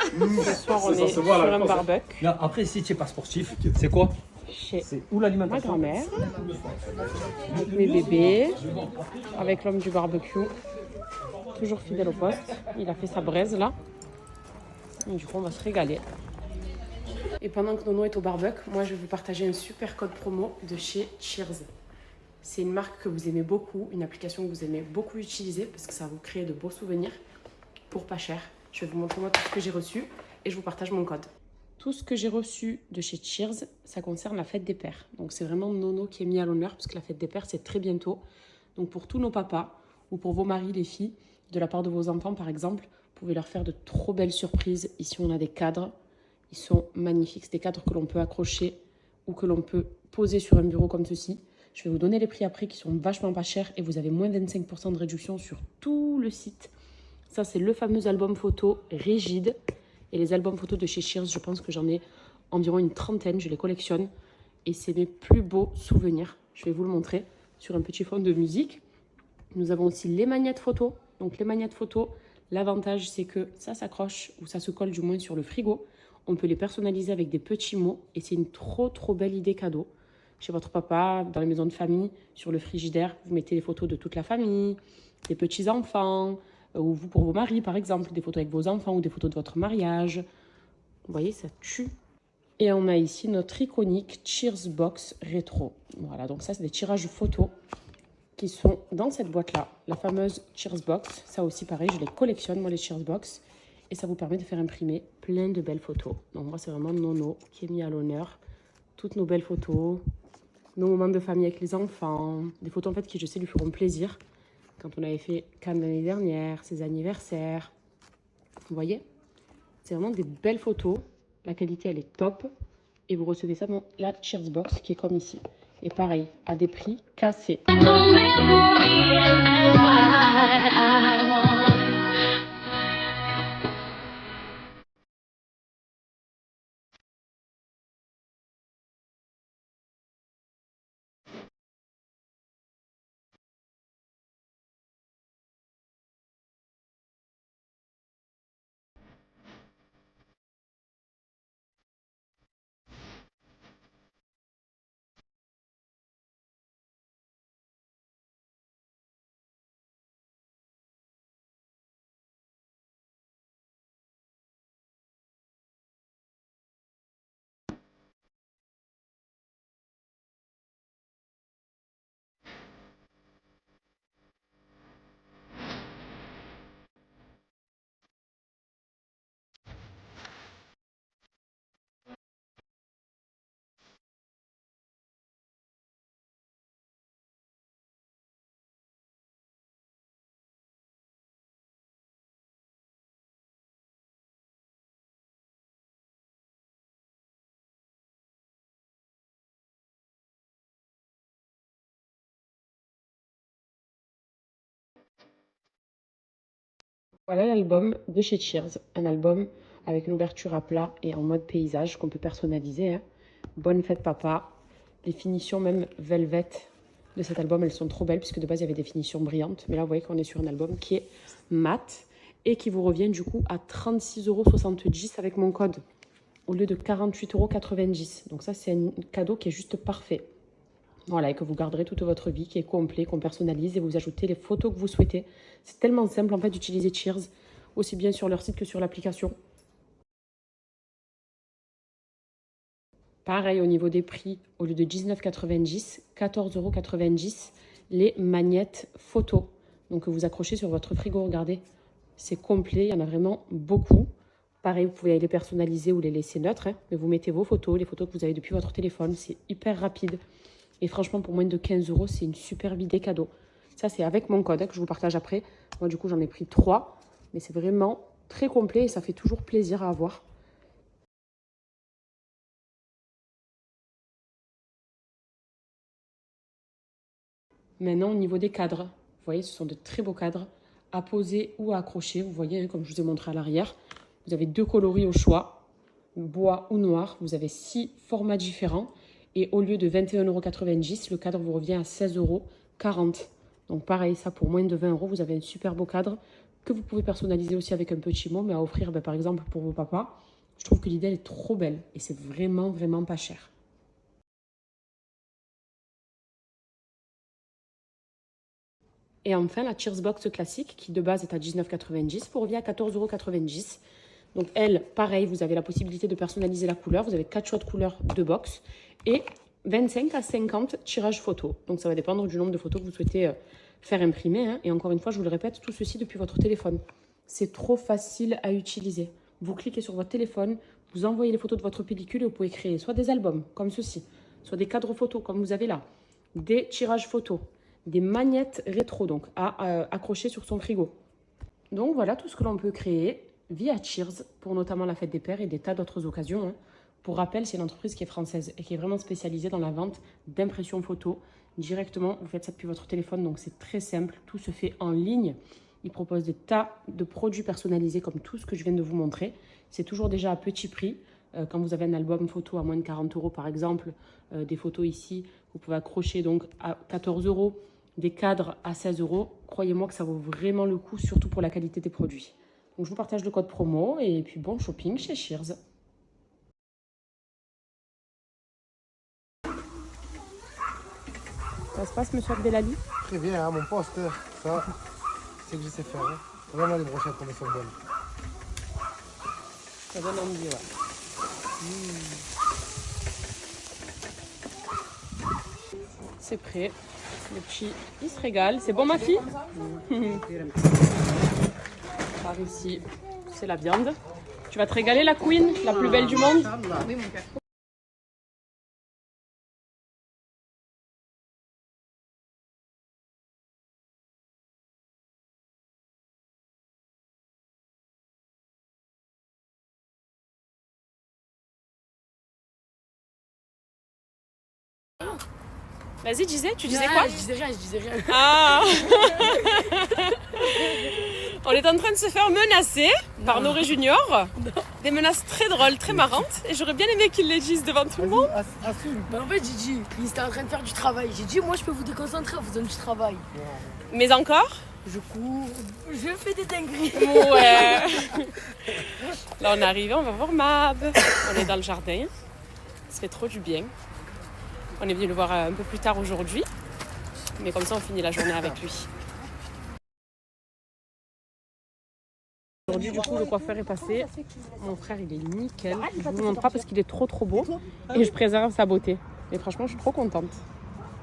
Ce soir, on est sur un barbecue Là, après, si tu n'es pas sportif, c'est quoi? chez C'est où ma l'alimentation? grand-mère, avec mes bébés, avec l'homme du barbecue, toujours fidèle au poste. Il a fait sa braise là. Et du coup, on va se régaler. Et pendant que Nono est au barbecue, moi, je vais vous partager un super code promo de chez Cheers. C'est une marque que vous aimez beaucoup, une application que vous aimez beaucoup utiliser parce que ça va vous créer de beaux souvenirs pour pas cher. Je vais vous montrer moi tout ce que j'ai reçu et je vous partage mon code. Tout ce que j'ai reçu de chez Cheers, ça concerne la fête des pères. Donc c'est vraiment Nono qui est mis à l'honneur parce que la fête des pères, c'est très bientôt. Donc pour tous nos papas ou pour vos maris, les filles, de la part de vos enfants par exemple, vous pouvez leur faire de trop belles surprises. Ici, on a des cadres. Ils sont magnifiques. C'est des cadres que l'on peut accrocher ou que l'on peut poser sur un bureau comme ceci. Je vais vous donner les prix après qui sont vachement pas chers et vous avez moins de 25% de réduction sur tout le site. Ça, c'est le fameux album photo rigide. Et les albums photos de chez Cheers, je pense que j'en ai environ une trentaine. Je les collectionne. Et c'est mes plus beaux souvenirs. Je vais vous le montrer sur un petit fond de musique. Nous avons aussi les magnettes photos. Donc les magnettes photos, l'avantage, c'est que ça s'accroche ou ça se colle du moins sur le frigo. On peut les personnaliser avec des petits mots. Et c'est une trop belle idée cadeau. Chez votre papa, dans les maisons de famille, sur le frigidaire, vous mettez les photos de toute la famille, des petits-enfants, ou vous pour vos maris, par exemple, des photos avec vos enfants ou des photos de votre mariage. Vous voyez, ça tue. Et on a ici notre iconique Cheers Box Rétro. Voilà, donc ça, c'est des tirages photos qui sont dans cette boîte-là, la fameuse Cheers Box. Ça aussi, pareil, je les collectionne, moi, les Cheers Box. Et ça vous permet de faire imprimer plein de belles photos. Donc moi, c'est vraiment Nono qui est mis à l'honneur. Toutes nos belles photos, nos moments de famille avec les enfants, des photos en fait qui je sais lui feront plaisir. Quand on avait fait Cannes l'année dernière, ses anniversaires. Vous voyez? C'est vraiment des belles photos. La qualité elle est top. Et vous recevez ça dans la Cheers Box qui est comme ici. Et pareil, à des prix cassés. Voilà l'album de chez Cheers, un album avec une ouverture à plat et en mode paysage qu'on peut personnaliser. Hein. Bonne fête papa. Les finitions même velvet de cet album, elles sont trop belles puisque de base il y avait des finitions brillantes. Mais là vous voyez qu'on est sur un album qui est mat et qui vous revient du coup à 36,70 € avec mon code au lieu de 48,90 €. Donc ça c'est un cadeau qui est juste parfait. Voilà, et que vous garderez toute votre vie, qui est complet, qu'on personnalise et vous ajoutez les photos que vous souhaitez. C'est tellement simple en fait d'utiliser Cheers, aussi bien sur leur site que sur l'application. Pareil au niveau des prix, au lieu de 19,90 €, 14,90 € les magnettes photos. Donc vous accrochez sur votre frigo, regardez. C'est complet, il y en a vraiment beaucoup. Pareil, vous pouvez les personnaliser ou les laisser neutres, hein, mais vous mettez vos photos, les photos que vous avez depuis votre téléphone. C'est hyper rapide. Et franchement, pour moins de 15 €, c'est une superbe idée cadeau. Ça, c'est avec mon code hein, que je vous partage après. Moi, du coup, j'en ai pris 3. Mais c'est vraiment très complet et ça fait toujours plaisir à avoir. Maintenant, au niveau des cadres, vous voyez, ce sont de très beaux cadres à poser ou à accrocher. Vous voyez, hein, comme je vous ai montré à l'arrière, vous avez 2 coloris au choix, bois ou noir. Vous avez 6 formats différents. Et au lieu de 21,90 €, le cadre vous revient à 16,40 €. Donc pareil, ça pour moins de 20 €, vous avez un super beau cadre. que vous pouvez personnaliser aussi avec un petit mot, mais à offrir par exemple pour vos papas. Je trouve que l'idée elle est trop belle et c'est vraiment, vraiment pas cher. Et enfin, la Cheers Box classique, qui de base est à 19,90 €, vous revient à 14,90 €. Donc elle, pareil, vous avez la possibilité de personnaliser la couleur. Vous avez 4 choix de couleurs de box et 25 à 50 tirages photos. Donc ça va dépendre du nombre de photos que vous souhaitez faire imprimer. Hein. Et encore une fois, je vous le répète, tout ceci depuis votre téléphone. C'est trop facile à utiliser. Vous cliquez sur votre téléphone, vous envoyez les photos de votre pellicule et vous pouvez créer soit des albums, comme ceci, soit des cadres photos, comme vous avez là, des tirages photos, des magnettes rétro, donc à accrocher sur son frigo. Donc voilà tout ce que l'on peut créer via Cheers pour notamment la fête des pères et des tas d'autres occasions. Hein. Pour rappel, c'est une entreprise qui est française et qui est vraiment spécialisée dans la vente d'impression photo. Directement, vous faites ça depuis votre téléphone, donc c'est très simple. Tout se fait en ligne. Ils proposent des tas de produits personnalisés comme tout ce que je viens de vous montrer. C'est toujours déjà à petit prix. Quand vous avez un album photo à moins de 40 € par exemple, des photos ici, vous pouvez accrocher donc à 14 €. Des cadres à 16 €. Croyez-moi que ça vaut vraiment le coup, surtout pour la qualité des produits. Donc je vous partage le code promo et puis bon shopping chez Cheers. Ça se passe, monsieur Abdelali? Très bien, hein, mon poste, ça, c'est que je sais faire. Hein. Vraiment les brochettes comme elles sont bonnes. Ça donne envie, ouais. C'est prêt. Le petit, il se régale. C'est bon, ma fille? Par ici, c'est la viande. Tu vas te régaler, la queen, la plus belle du monde? Oui, mon père. Vas-y, tu disais quoi? Je disais rien. Ah. On est en train de se faire menacer par Noré Junior. Des menaces très drôles, très marrantes. Et j'aurais bien aimé qu'ils les disent devant tout le monde. Assume. Bah en fait, j'ai dit, il était en train de faire du travail. J'ai dit, moi, je peux vous déconcentrer en faisant du travail. Mais encore? Je cours, je fais des dingueries. Ouais. Là, on est arrivé, on va voir Mab. On est dans le jardin. Ça fait trop du bien. On est venu le voir un peu plus tard aujourd'hui. Mais comme ça, on finit la journée avec lui. Aujourd'hui, du coup, le coiffeur est passé. Mon frère, il est nickel. Je vous montre pas parce qu'il est trop beau. Et je préserve sa beauté. Et franchement, je suis trop contente.